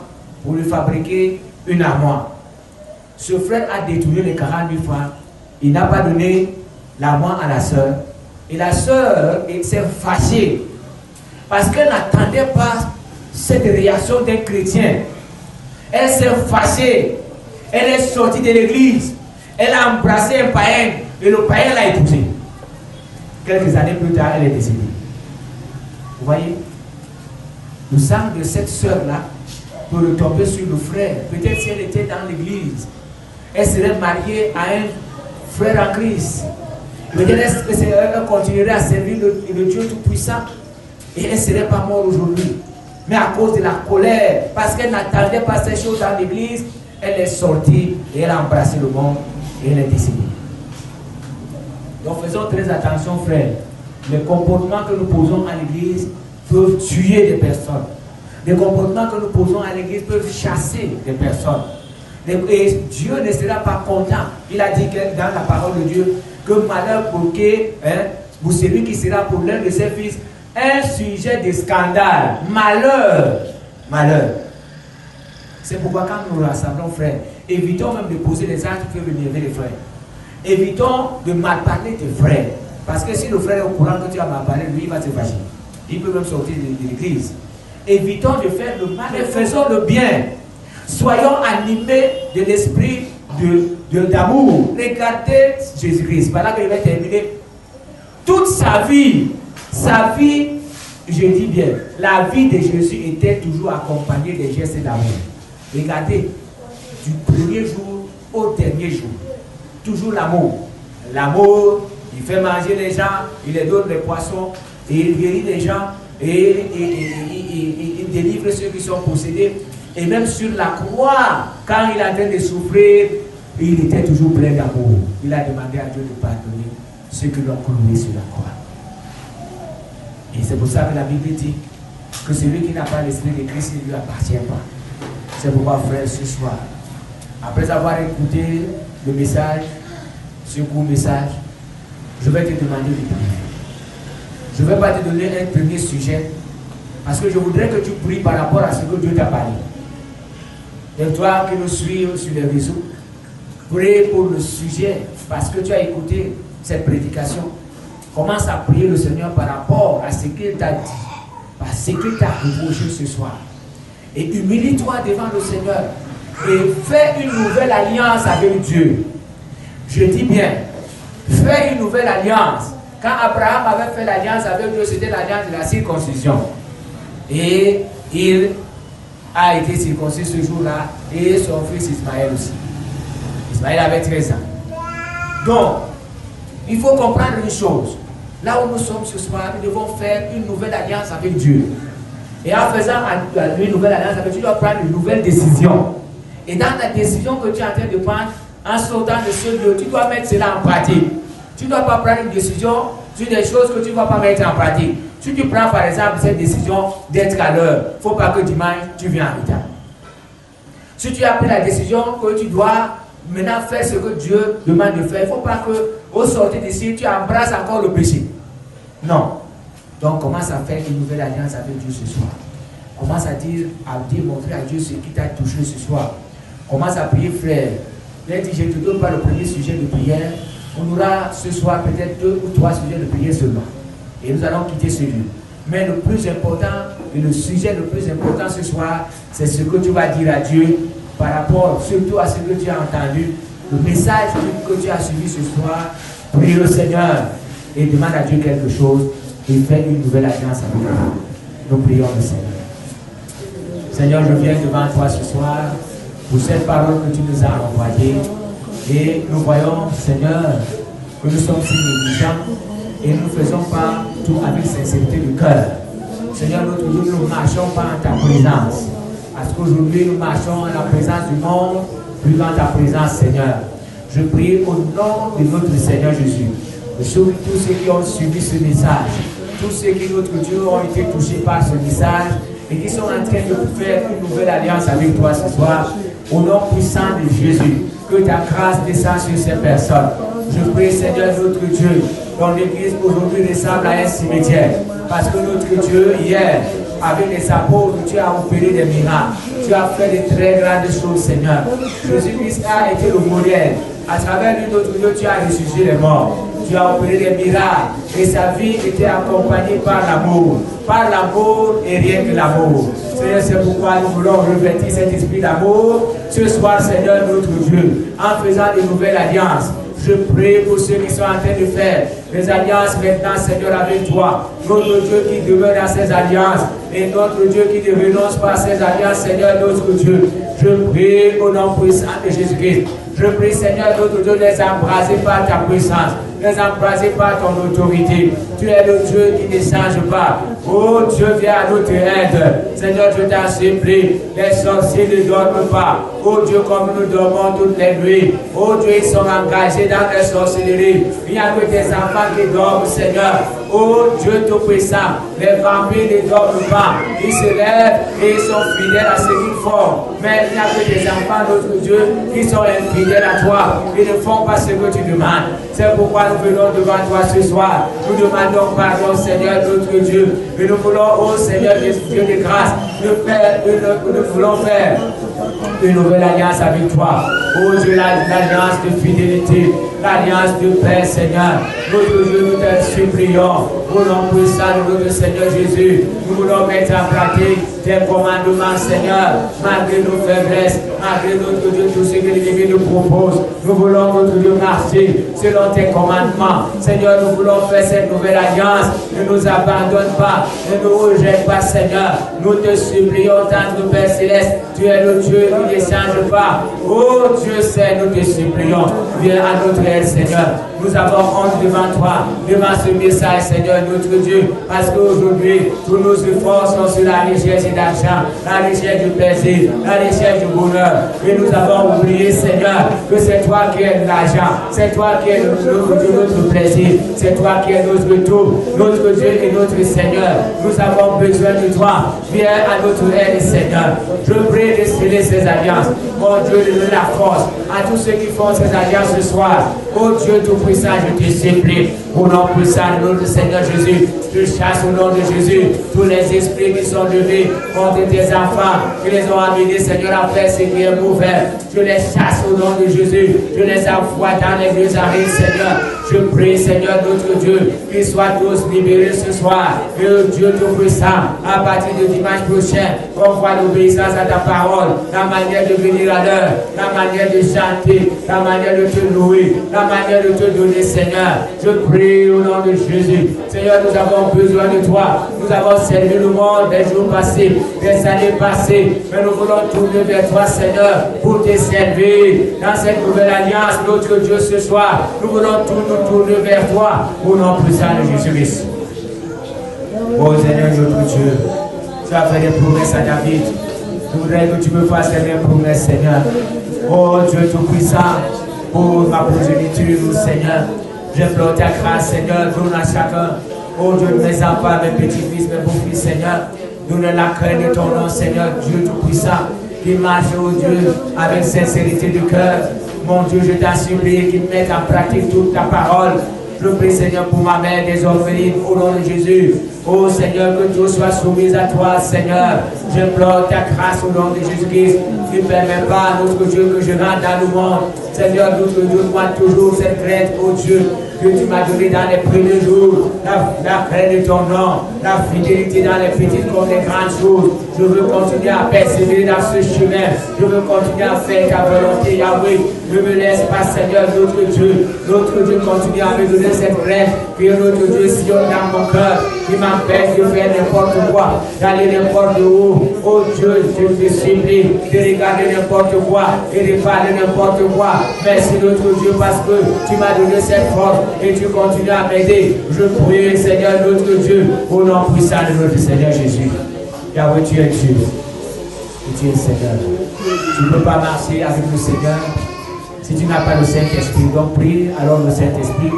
pour lui fabriquer une armoire. Ce frère a détourné les 40 000 francs. Il n'a pas donné l'armoire à la sœur. Et la sœur s'est fâchée. Parce qu'elle n'attendait pas cette réaction d'un chrétien. Elle s'est fâchée. Elle est sortie de l'église. Elle a embrassé un païen. Et le païen l'a épousée. Quelques années plus tard, elle est décédée. Vous voyez? Le sang de cette sœur-là peut retomber sur le frère. Peut-être si elle était dans l'église, elle serait mariée à un frère en Christ. Peut-être qu'elle continuerait à servir le Dieu Tout-Puissant. Et elle ne serait pas morte aujourd'hui. Mais à cause de la colère, parce qu'elle n'attendait pas ces choses dans l'église, elle est sortie et elle a embrassé le monde et elle est décédée. Donc faisons très attention, frères. Les comportements que nous posons à l'église peuvent tuer des personnes. Les comportements que nous posons à l'église peuvent chasser des personnes. Et Dieu ne sera pas content. Il a dit que dans la parole de Dieu que malheur pour celui qui sera pour l'un de ses fils un sujet de scandale. Malheur. Malheur. C'est pourquoi quand nous nous rassemblons, frères, évitons même de poser les actes qui peuvent énerver les frères. Évitons de mal parler tes frères. Parce que si le frère est au courant que tu as mal parlé, lui, il va se fâcher. Il peut même sortir de l'église. Évitons de faire le mal et faisons le bien. Soyons animés de l'esprit d'amour. Regardez Jésus-Christ. Par là que je vais terminer. Toute sa vie, je dis bien, la vie de Jésus était toujours accompagnée des gestes d'amour. Regardez, du premier jour au dernier jour. Toujours l'amour. L'amour, il fait manger les gens, il les donne les poissons, et il guérit les gens, et il délivre ceux qui sont possédés. Et même sur la croix, quand il est en train de souffrir, il était toujours plein d'amour. Il a demandé à Dieu de pardonner ceux qui l'ont cloué sur la croix. Et c'est pour ça que la Bible dit que celui qui n'a pas l'esprit de Christ ne lui appartient pas. C'est pourquoi, frère, ce soir, après avoir écouté le message, ce court message, je vais te demander de prier. Je ne vais pas te donner un premier sujet, parce que je voudrais que tu pries par rapport à ce que Dieu t'a parlé. Et toi qui nous suis sur les réseaux, prie pour le sujet, parce que tu as écouté cette prédication. Commence à prier le Seigneur par rapport à ce qu'il t'a dit, par ce qu'il t'a reproché ce soir. Et humilie-toi devant le Seigneur et fais une nouvelle alliance avec Dieu. Je dis bien, fais une nouvelle alliance. Quand Abraham avait fait l'alliance avec Dieu, c'était l'alliance de la circoncision. Et il a été circoncis ce jour-là, et son fils Ismaël aussi. Ismaël avait 13 ans. Donc, il faut comprendre une chose. Là où nous sommes ce soir, nous devons faire une nouvelle alliance avec Dieu. Et en faisant une nouvelle alliance avec Dieu, tu dois prendre une nouvelle décision. Et dans la décision que tu es en train de prendre, en sortant de ce lieu, tu dois mettre cela en pratique. Tu ne dois pas prendre une décision sur des choses que tu ne vas pas mettre en pratique. Si tu prends par exemple cette décision d'être à l'heure, il ne faut pas que dimanche tu viennes en retard. Si tu as pris la décision que tu dois maintenant faire ce que Dieu demande de faire, il ne faut pas qu'au sortir d'ici, tu embrasses encore le péché. Non. Donc commence à faire une nouvelle alliance avec Dieu ce soir. Commence à montrer à Dieu ce qui t'a touché ce soir. Commence à prier, frère. Il a dit, je ne te donne pas le premier sujet de prière. On aura ce soir peut-être 2 ou 3 sujets de prière seulement. Et nous allons quitter ce lieu. Mais le plus important, et le sujet le plus important ce soir, c'est ce que tu vas dire à Dieu par rapport surtout à ce que tu as entendu, le message que tu as suivi ce soir. Prie le Seigneur et demande à Dieu quelque chose et fais une nouvelle alliance avec lui. Nous prions le Seigneur. Seigneur, je viens devant toi ce soir pour cette parole que tu nous as envoyée. Et nous voyons, Seigneur, que nous sommes si négligents et nous ne faisons pas tout avec sincérité de cœur. Seigneur, nous ne marchons pas en ta présence. Parce qu'aujourd'hui, nous marchons en la présence du monde, plus dans ta présence, Seigneur. Je prie au nom de notre Seigneur Jésus. Je souhaite tous ceux qui ont suivi ce message, tous ceux qui, notre Dieu, ont été touchés par ce message et qui sont en train de faire une nouvelle alliance avec toi ce soir. Au nom puissant de Jésus, que ta grâce descende sur ces personnes. Je prie, Seigneur, notre Dieu, ton Église aujourd'hui ressemble à un cimetière. Parce que notre Dieu, hier, avec les apôtres, tu as opéré des miracles. Tu as fait de très grandes choses, Seigneur. Jésus-Christ a été le modèle. À travers lui, notre Dieu, tu as ressuscité les morts. Tu as opéré des miracles. Et sa vie était accompagnée par l'amour. Par l'amour et rien que l'amour. Seigneur, c'est pourquoi nous voulons revêtir cet esprit d'amour ce soir, Seigneur, notre Dieu, en faisant de nouvelles alliances. Je prie pour ceux qui sont en train de faire des alliances maintenant, Seigneur, avec toi. Notre Dieu qui demeure dans ces alliances et notre Dieu qui ne renonce pas à ces alliances, Seigneur, notre Dieu. Je prie au nom puissant de Jésus-Christ. Je prie, Seigneur, notre Dieu, les embraser par ta puissance, les embraser par ton autorité. Tu es le Dieu qui ne change pas. Oh Dieu, viens à notre aide. Seigneur, je t'en supplie. Les sorciers ne dorment pas. Oh Dieu, comme nous dormons toutes les nuits. Oh Dieu, ils sont engagés dans les sorcelleries. Il y a que tes enfants qui dorment, Seigneur. Oh Dieu tout-puissant, les vampires ne dorment pas. Ils se lèvent et ils sont fidèles à ce qu'ils font. Mais il n'y a que des enfants, notre Dieu, qui sont infidèles à toi. Ils ne font pas ce que tu demandes. C'est pourquoi nous venons devant toi ce soir. Nous demandons pardon, Seigneur, notre Dieu. Et nous voulons, oh Seigneur, Dieu de grâce, nous voulons faire une nouvelle alliance avec toi. Oh Dieu, l'alliance de fidélité, l'alliance de paix, Seigneur. Notre Dieu, nous te supplions, au nom puissant de notre Seigneur Jésus, nous voulons mettre en pratique tes commandements, Seigneur, malgré nos faiblesses, malgré notre Dieu, tout ce que l'ennemi nous propose. Nous voulons, notre Dieu, marcher selon tes commandements. Seigneur, nous voulons faire cette nouvelle alliance. Ne nous abandonne pas, ne nous rejette pas, Seigneur. Nous te supplions, tendre Père Céleste, tu es le Dieu qui ne change pas. Oh Dieu Saint, nous te supplions, viens à notre aide, Seigneur. Nous avons honte devant toi, devant ce message, Seigneur, notre Dieu, parce qu'aujourd'hui, tous nos efforts sont sur la recherche d'argent, la recherche du plaisir, la recherche du bonheur. Et nous avons oublié, Seigneur, que c'est toi qui es l'argent, c'est toi qui es notre plaisir, c'est toi qui es notre tout, notre Dieu et notre Seigneur. Nous avons besoin de toi. Viens à notre aide, Seigneur. Je prie de sceller ces alliances. Oh Dieu, de donner la force à tous ceux qui font ces alliances ce soir. Oh Dieu tout-puissant, je te supplie, au nom puissant de notre Seigneur Jésus, je chasse au nom de Jésus tous les esprits qui sont levés contre tes enfants, qui les ont amenés, Seigneur, à faire ce qui est mauvais. Je les chasse au nom de Jésus, je les envoie dans les lieux arides, Seigneur. Je prie, Seigneur, notre Dieu, qu'ils soient tous libérés ce soir. Et oh Dieu tout-puissant, à partir de dimanche prochain, on voit l'obéissance à ta parole, la manière de venir à l'heure, la manière de chanter, la manière de te louer, la manière de te donner, Seigneur. Je prie au nom de Jésus. Seigneur, nous avons besoin de toi. Nous avons servi le monde des jours passés, des années passées, mais nous voulons tourner vers toi, Seigneur, pour te servir dans cette nouvelle alliance, notre Dieu, ce soir. Nous voulons nous tourner vers toi au nom puissant de Jésus-Christ. Oh Seigneur, notre Dieu, tu as fait des promesses à David. Je voudrais que tu me fasses les mêmes promesses, Seigneur. Oh Dieu tout-puissant, pour ma progéniture, Seigneur. J'implore ta grâce, Seigneur, donne à chacun. Oh Dieu, mes enfants, mes petits-fils, mes beaux-fils, Seigneur. Donne la crainte de ton nom, Seigneur, Dieu tout-puissant. Qui marche, oh Dieu, avec sincérité de cœur. Mon Dieu, je t'en supplie qu'ils mettent en pratique toute ta parole. Je prie, Seigneur, pour ma mère des orphelines, au nom de Jésus. Oh Seigneur, que tout soit soumis à toi, Seigneur. J'implore ta grâce au nom de Jésus-Christ. Ne permets pas, notre Dieu, que je rentre dans le monde. Seigneur, notre Dieu, moi toujours cette crainte, oh Dieu, que tu m'as donné dans les premiers jours. La crainte de ton nom, la fidélité dans les petites comme les grandes choses. Je veux continuer à persévérer dans ce chemin. Je veux continuer à faire ta volonté, Yahweh. Ne me laisse pas, Seigneur, notre Dieu. Notre Dieu, continue à me donner cette crainte. Que notre Dieu sillonne dans mon cœur. Qui m'empêche de faire n'importe quoi, d'aller n'importe où. Oh Dieu, je te supplie de regarder n'importe quoi et de parler n'importe quoi. Merci notre Dieu parce que tu m'as donné cette force et tu continues à m'aider. Je prie, Seigneur, notre Dieu, au nom puissant de notre Seigneur Jésus. Yahweh, tu es Dieu. Et tu es Seigneur. Tu ne peux pas marcher avec le Seigneur. Si tu n'as pas le Saint-Esprit, donc prie alors le Saint-Esprit.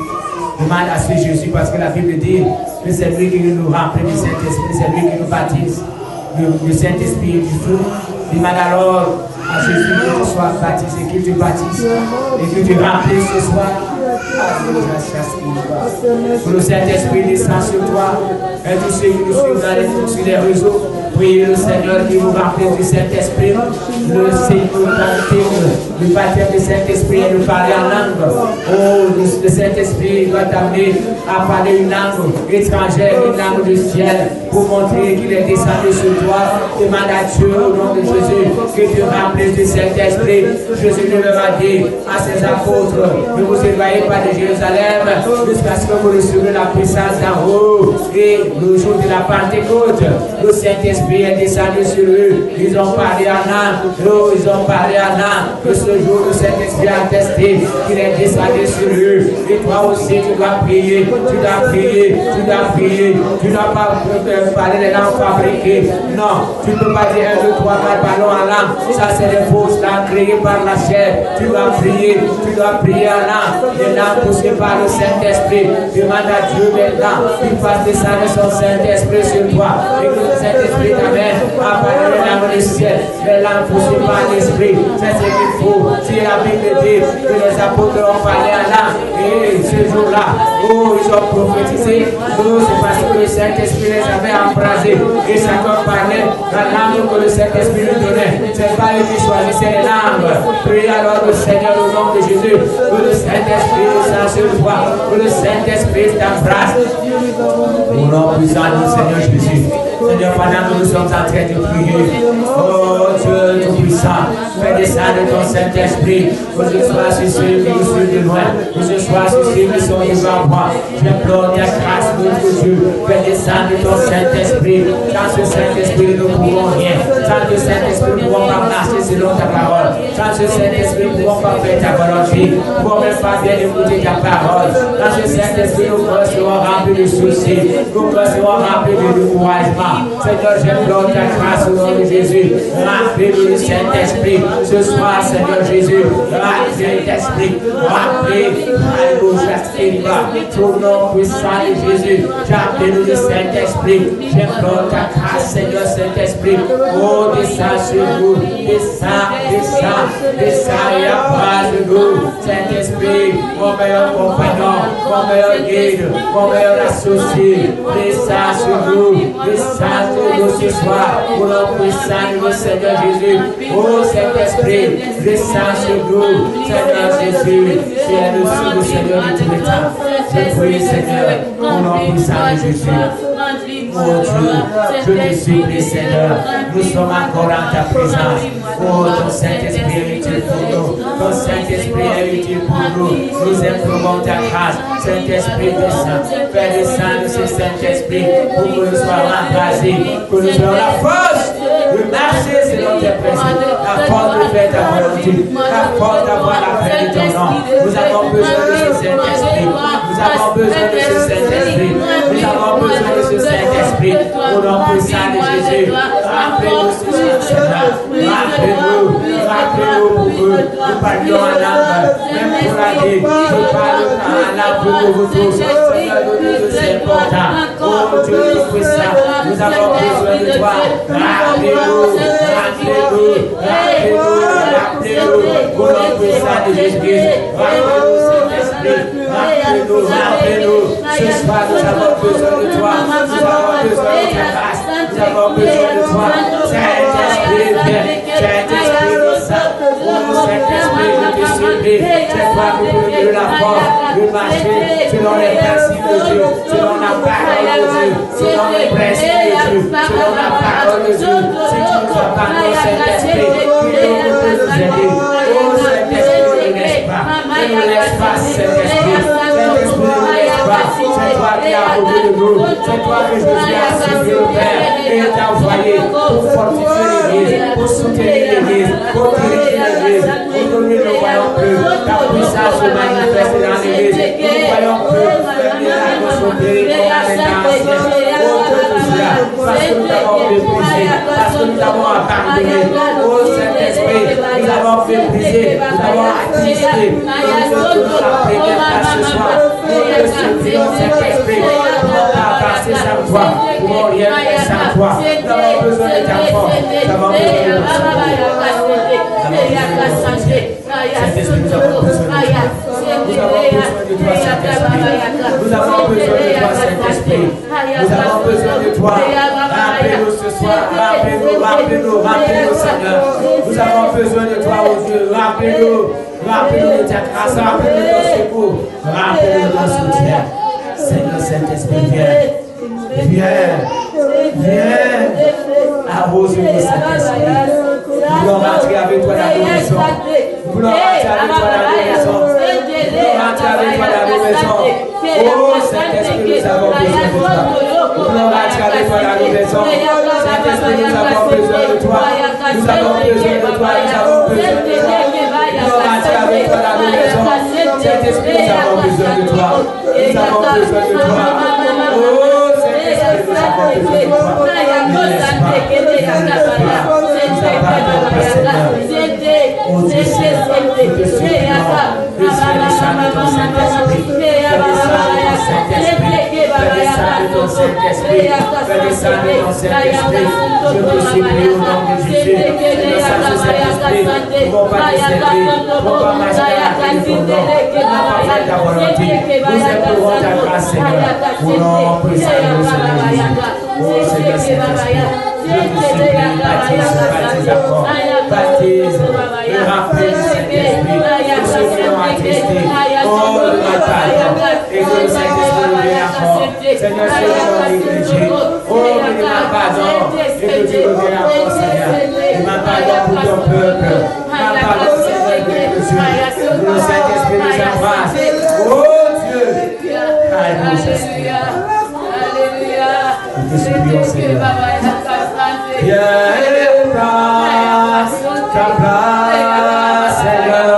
Demande à ce Jésus parce que la Bible dit que c'est lui qui nous remplit du Saint-Esprit, c'est lui qui nous baptise. Le Saint-Esprit est du feu. Demande alors à Jésus que tu sois baptisé, qu'il te baptise et que tu remplisses ce soir. Que le Saint-Esprit descend sur toi et tous ceux qui nous suivent sur les réseaux. Priez le Seigneur qui vous remplisse du Saint-Esprit. Le baptême du Saint-Esprit et de parler en langue. Oh, le Saint-Esprit doit t'amener à parler une langue étrangère, une langue du ciel, pour montrer qu'il est descendu sur toi. Demande à Dieu au nom de Jésus que tu remplisses du Saint-Esprit. Jésus ne va dire à ses apôtres, ne vous éloignez pas de Jérusalem jusqu'à ce que vous receviez la puissance d'en haut. Et le jour de la Pentecôte, le Saint-Esprit est descendu sur eux. Ils ont parlé en langue. Ils ont parlé en langue. Que ce jour, le Saint-Esprit a attesté qu'il est descendu sur eux. Et toi aussi, tu dois prier. Tu dois prier. Tu dois prier. Tu ne dois pas parler des langues fabriquées. Non, tu ne peux pas dire 1, 2, 3, 4, parlons en langue. Ça, c'est des fausses langues créées par la chair. Tu dois prier. Tu dois prier en langue. Les langues poussées par le Saint-Esprit. Demande à Dieu maintenant qu'il fasse descendre son Saint-Esprit sur toi. Et que le Saint-Esprit t'amène à parler les langues du ciel. Les langues poussées par l'Esprit. C'est ce qu'il faut. Si la Bible dit que les apôtres ont parlé en langue, et ce jour-là, oh, ils ont prophétisé. Oh, c'est parce que le Saint-Esprit les avait embrasés. Et chacun parlait la langue que le Saint-Esprit lui donnait. C'est pas eux qui choisissaient les langues. Priez alors le Seigneur au nom de Jésus. Que le Saint-Esprit descende sur toi. Que le Saint-Esprit t'embrasse. Au nom puissant du Seigneur Jésus. Seigneur, pendant que nous sommes en train de prier, oh Dieu tout-puissant, fais descendre ton Saint-Esprit, que ce soit sur ceux qui nous suivent de loin, que ce soit sur ceux qui sont devant moi. J'implore la grâce de notre Dieu, fais descendre ton Saint-Esprit. Sans ce Saint-Esprit, nous ne pouvons rien. Sans ce Saint-Esprit, nous ne pouvons pas marcher selon ta parole. Sans ce Saint-Esprit, nous ne pouvons pas faire ta volonté. Nous ne pouvons même pas bien écouter ta parole. Dans ce Saint-Esprit, nos cœurs seront remplis de soucis. Nos cœurs seront remplis de découragement. Seigneur, j'implore ta grâce au nom de Jésus. Remplis-nous le Saint-Esprit. Ce soir, Seigneur Jésus, remplis le Saint-Esprit. Remplis, au nom puissant de Jésus. Remplis-nous le Saint-Esprit. J'implore ta grâce, Seigneur Saint-Esprit. Oh, descends sur nous. Descends, descends, descends et apprends de nous. Saint-Esprit, mon meilleur compagnon, mon meilleur guide, mon meilleur associé. Descends sur nous. Descends sur nous ce soir. Au nom puissant de notre Seigneur Jésus. Oh, Saint-Esprit, descends sur nous. Seigneur Jésus, tu es le Seigneur de tous les temps. Je prie, Seigneur, au nom puissant de Jésus. Oh Dieu, je te supplie, Seigneur, nous sommes encore en ta présence. Oh, ton Saint-Esprit est utile pour nous. Ton Saint-Esprit est utile pour nous. Nous implorons ta grâce. Saint-Esprit descend. Fais descendre ce Saint-Esprit pour que nous soyons embrasés, que nous ayons la force de marcher selon tes principes, la force de faire ta volonté, la force d'avoir la paix de ton nom. Nous avons besoin de ce Saint-Esprit. Nous avons besoin de ce Saint-Esprit. Nous avons besoin de ce Saint-Esprit. Au nom puissant de Jésus, rappelez-nous ce Seigneur. Rappelez-nous pour que nous parlions en langue. Même pour la vie, nous parlons en langue pour vous tous. Seigneur, c'est important. Oh Dieu tout-puissant, nous avons besoin de toi. Rappelez-nous, rappelez-nous, rappelez-nous, rappelez-nous. Au nom puissant de Jésus, rappelez-nous Saint-Esprit. Rappelez-nous, rappelez-nous. Ce soir, nous avons besoin de toi. Nous avons besoin de ta grâce. Nous avons besoin de toi. Saint-Esprit, viens. Saint-Esprit, descends. Oh, Saint-Esprit, je te supplie. C'est toi qui peux donner la force de marcher selon les principes de Dieu, selon la parole de Dieu, selon les principes de Dieu, selon la parole de Dieu. Si tu nous as parlé, Saint-Esprit, tu peux nous aider. Oh, Saint-Esprit, ne laisse pas. Ne nous laisse pas, Saint-Esprit. Saint-Esprit, ne laisse pas. C'est toi qui as envoyé de nous. C'est toi que Jésus a suivi au Père et t'a envoyé pour fortifier l'Église, pour soutenir l'Église, pour diriger l'Église. Aujourd'hui, nous voyons que ta puissance se manifeste dans l'Église. Nous voyons que les miracles sont guéris comme les anciens. Oh, cela, parce que nous avons méprisé, parce que nous avons abandonné. Oh Saint-Esprit, nous avons méprisé, nous avons attristé. Nous nous la prière ce soir. Nous te supplions, Saint-Esprit, pour pas passer sans toi, pour rien faire sans toi. Nous avons besoin de ta force, nous avons besoin de ta Saint-Esprit, nous avons besoin de toi. Nous avons besoin de toi, Saint-Esprit. Nous avons besoin de toi, Saint-Esprit. Nous avons besoin de toi. Rappelez-nous ce soir. Rappelez-nous, Seigneur. Nous avons besoin de toi, oh Dieu. Rappelez-nous de ta grâce. Rappelez-nous de ton secours. Rappelez-nous de ton soutien. Seigneur Saint-Esprit, viens. Arrose-nous, Saint-Esprit. Nous voulons rentrer avec toi dans nos maisons. Nous voulons rentrer avec toi dans nos maisons. Oh Saint-Esprit, nous avons besoin de toi. Nous voulons rentrer avec toi dans nos maisons. Saint-Esprit, nous avons besoin de toi. Nous avons besoin de toi. Nous avons besoin de toi. Nous voulons rentrer avec toi dans nos maisons. Saint-Esprit, nous avons besoin de toi. Nous avons besoin de toi. Oh Saint-Esprit, nous avons besoin de toi. Oh Dieu, nous te supplions. Descends ton Saint-Esprit. Ton Saint-Esprit, fais descendre ton Saint-Esprit. Je te supplie au nom de Jésus. Descends Saint-Esprit. Nous ne pas te servir. Nous ne pas marcher à la ton nom. Nous ne pas faire ta volonté. Nous implorons ta grâce, Seigneur. Au nom puissant de notre Seigneur Jésus. Oh Seigneur Saint-Esprit, je te supplie, baptise encore. Baptise. Et rappelle Saint-Esprit. Tous ceux qui l'ont attristé. Oh, le pardon. Et que le Saint-Esprit nous vienne encore. Seigneur, ceux qui l'ont négligé. Oh, mais demande pardon. Et que tu nous viennes encore, Seigneur. Demande pardon pour ton peuple. Demande pardon, Seigneur, de Jésus. Que le Saint-Esprit nous embrasse. Oh Dieu. Alléluia. Alléluia. Nous te supplions, Seigneur. Viens et prends ta place, Seigneur.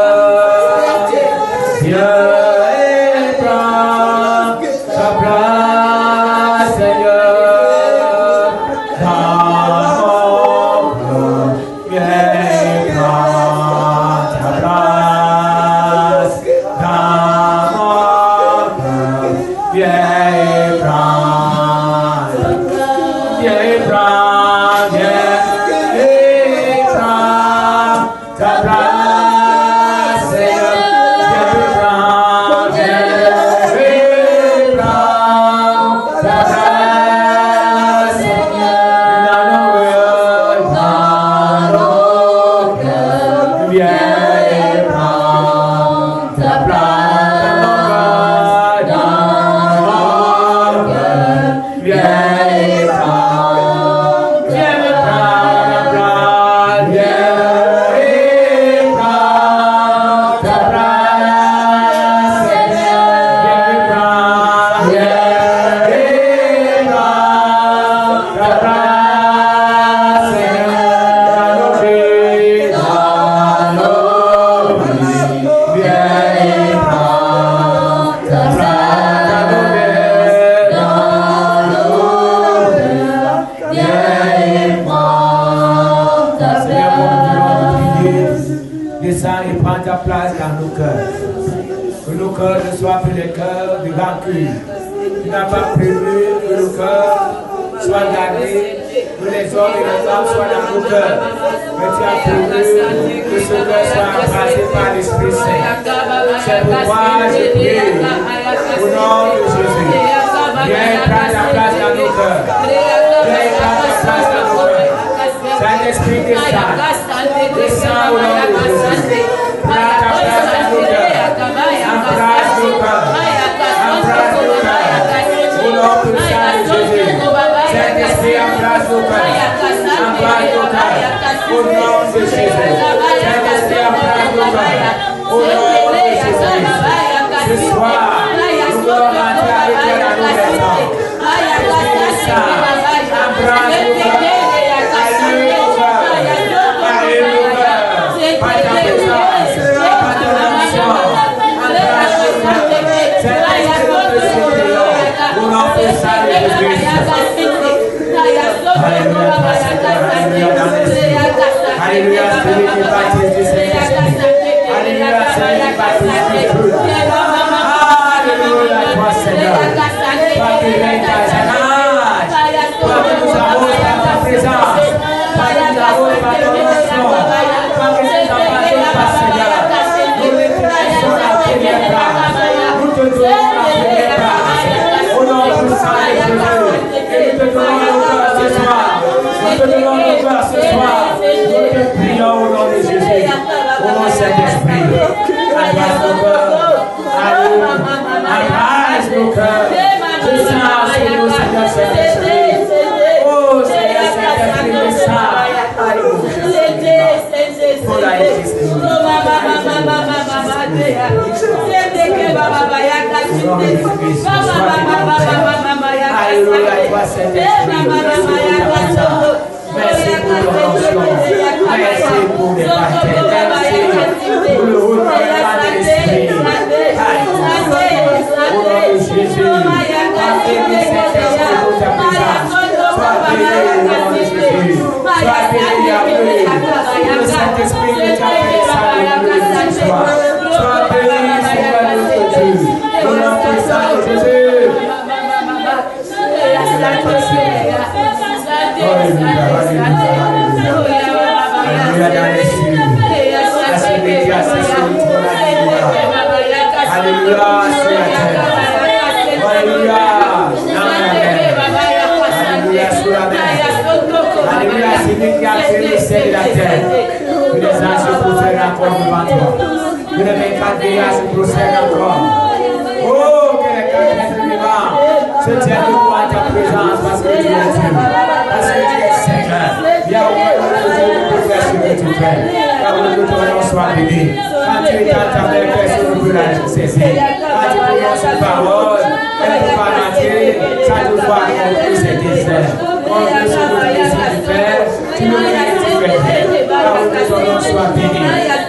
Tu n'as pas prévu que le cœur soit gardé, que les hommes et les femmes soient dans nos cœurs. Mais tu as prévu que ce cœur soit embrassé par l'Esprit Saint. C'est pourquoi je prie au nom de Jésus. Viens prendre ta place dans nos cœurs. Viens prendre ta place dans nos cœurs. Saint-Esprit descend au nom de Jésus. Prends ta place dans nos cœurs. Embrasse nos cœurs. Au nom puissant de Jésus, Saint-Esprit embrasse nos cœurs, embrasse nos cœurs, au nom de Jésus, Saint-Esprit embrasse nos cœurs, au nom de Jésus. Ce soir, nous voulons rentrer avec toi dans nos maisons. Embrasse nos cœurs, allume nos cœurs, allume nos cœurs, par ta présence, par ton action, embrasse nos cœurs. Saint-Esprit, nous te supplions. Au nom puissant de Jésus, Alléluia, celui qui baptise du Saint-Esprit. Alléluia, celui qui baptise du feu. Alléluia, toi Seigneur. Toi qui règnes dans ta âge. Toi qui nous arroses par ta présence. Toi qui nous arroses par ton onction. Toi qui nous abandonnes par Seigneur. Nous reconnaissons la première place. Nous te donnons la première place. Au nom puissant de Jésus. Et nous te donnons le cœur ce soir. Nous te donnons le cœur ce soir. Nous te prions au nom de Jésus. Au nom de Saint-Esprit. Adresse nos cœurs. Adresse nos cœurs. Descends sur nous, Seigneur Saint-Esprit. Oh Seigneur Saint-Esprit, descends. Pour la Alléluia, toi Saint-Esprit. Merci pour l'onction. Merci pour les baptêmes. Merci pour le renouvellement de l'esprit. Au nom de Jésus, béni Saint-Esprit pour ta présence. Sois béni au nom de Jésus. Sois béni Yahweh. Le Saint-Esprit de ta présence ce soir. Sois béni Seigneur notre Dieu. Au nom puissant de Jésus. Alléluia dans les cieux. La cimetière, c'est sur le trône. Alléluia sur la terre. Alléluia dans la mer. Alléluia sur la mer. Alléluia, c'est lui qui a créé le ciel et la terre. Que les anges se prosternent encore devant toi. Que les 24 veillards se prosternent encore. Oh, que les 4 êtres vivants se tiennent debout à ta présence parce que tu es Dieu. Parce que tu es Seigneur. Viens au cœur de Dieu pour faire ce que tu fais. Car que ton nom soit béni. Quand tu es dans ta main, personne ne peut la saisir. Quand tu prononces une parole, elle ne peut pas mentir. Ça te voit accomplir ses désirs. Accomplir ce que tu décides de faire. Tu le fais et tu fais faire. Car que ton nom soit béni.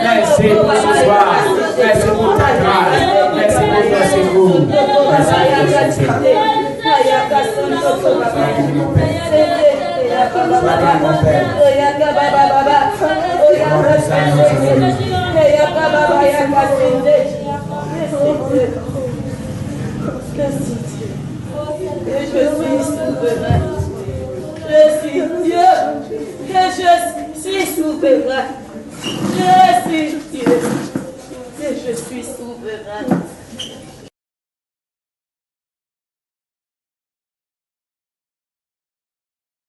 Merci pour ce soir. Merci pour ta grâce. Merci pour ton secours. Merci pour ton soutien. Sois béni mon Père. Sois béni mon Père. Je suis souverain. Je suis Dieu. Que je suis souverain. Je suis Dieu. Que je suis souverain.